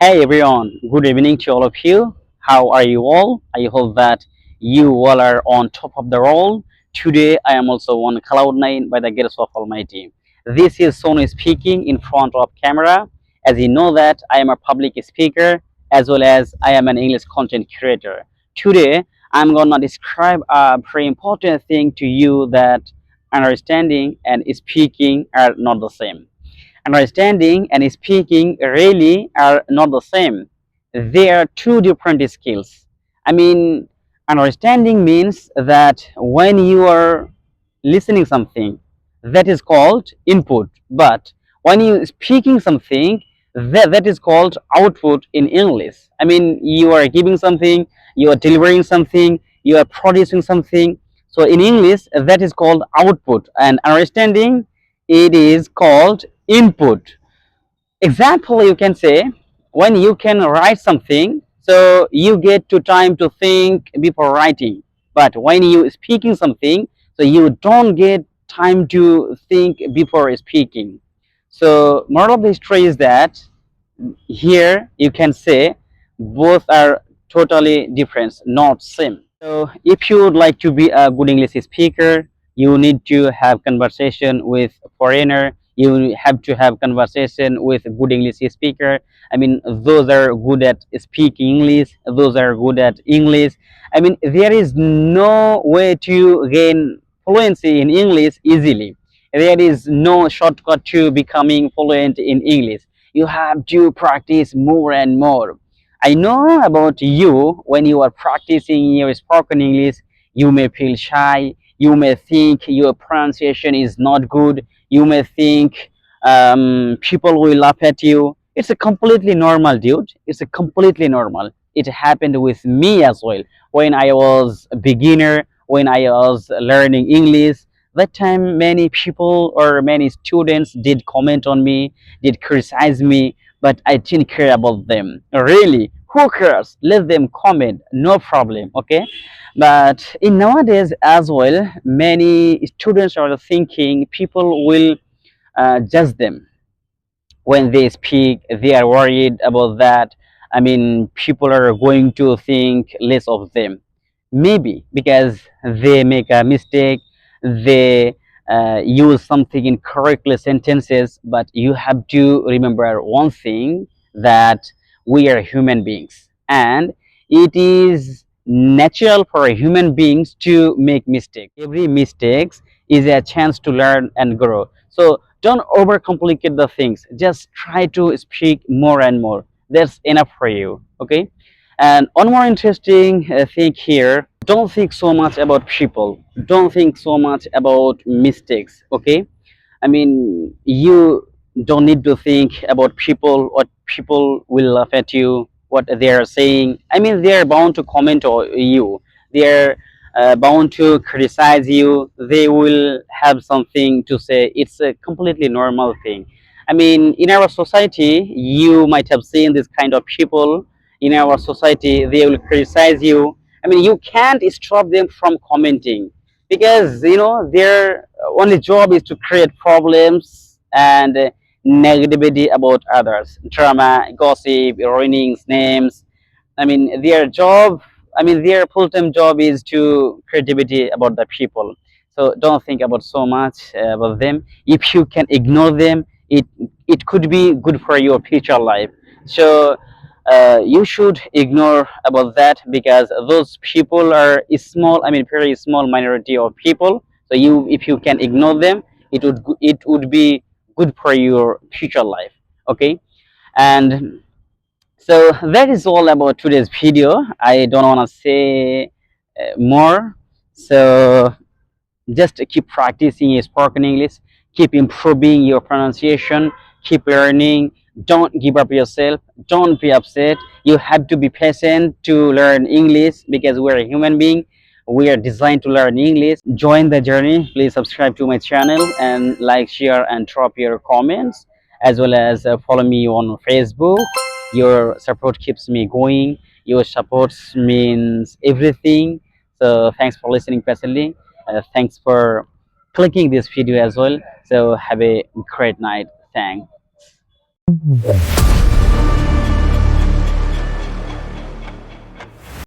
Hey everyone, good evening to all of you. How are you all? I hope that you all are on top of the world. Today I am also on cloud nine by the grace of Almighty. This is Sonu speaking in front of camera. As you know that I am a public speaker as well as I am an English content creator. Today I'm gonna describe a very important thing to you that understanding and speaking are not the same. Understanding and speaking really are not the same. They are two different skills. I mean, understanding means that when you are listening something, that is called input. But when you speaking something, that is called output in English. I mean, you are giving something, you are delivering something, you are producing something. So in English, that is called output, and understanding, it is called input. Example, you can say when you can write something, so you get to time to think before writing. But when you speaking something, so you don't get time to think before speaking. So moral of the story is that here you can say both are totally different, not same. So if you would like to be a good English speaker, you need to have conversation with foreigner. You have to have conversation with good English speaker. I mean, those are good at speaking English. Those are good at English. I mean, there is no way to gain fluency in English easily. There is no shortcut to becoming fluent in English. You have to practice more and more. I know about you, when you are practicing your spoken English, you may feel shy, you may think your pronunciation is not good, you may think people will laugh at you. It's a completely normal, dude. It's a completely normal. It happened with me as well when I was a beginner, when I was learning English. That time many people or many students did comment on me, did criticize me, but I didn't care about them. Really, who cares? Let them comment, no problem. Okay, but in nowadays as well, many students are thinking people will judge them when they speak. They are worried about that. I mean, people are going to think less of them, maybe because they make a mistake, they use something incorrectly sentences. But you have to remember one thing, that we are human beings, and it is natural for human beings to make mistakes. Every mistakes is a chance to learn and grow. So don't overcomplicate the things, just try to speak more and more. That's enough for you. Okay, and one more interesting thing here, don't think so much about people, don't think so much about mistakes. Okay, I mean, you don't need to think about people, what people will laugh at you, what they are saying. I mean, they are bound to comment on you. They are bound to criticize you. They will have something to say. It's a completely normal thing. I mean, in our society, you might have seen this kind of people. In our society, they will criticize you. I mean, you can't stop them from commenting, because their only job is to create problems and negativity about others, drama, gossip, ruining names. I mean, their job, I mean, their full-time job is to creativity about the people. So don't think about so much about them. If you can ignore them, it could be good for your future life. So you should ignore about that, because those people are a small, I mean, very small minority of people. So if you can ignore them, it would be good for your future life. Okay, and so that is all about today's video. I don't want to say more. So just keep practicing your spoken English, keep improving your pronunciation, keep learning. Don't give up yourself, don't be upset. You have to be patient to learn English, because we're a human being. We are designed to learn English. Join the journey. Please subscribe to my channel and like, share, and drop your comments, as well as follow me on Facebook. Your support keeps me going. Your support means everything. So thanks for listening patiently. Thanks for clicking this video as well. So have a great night. Thanks.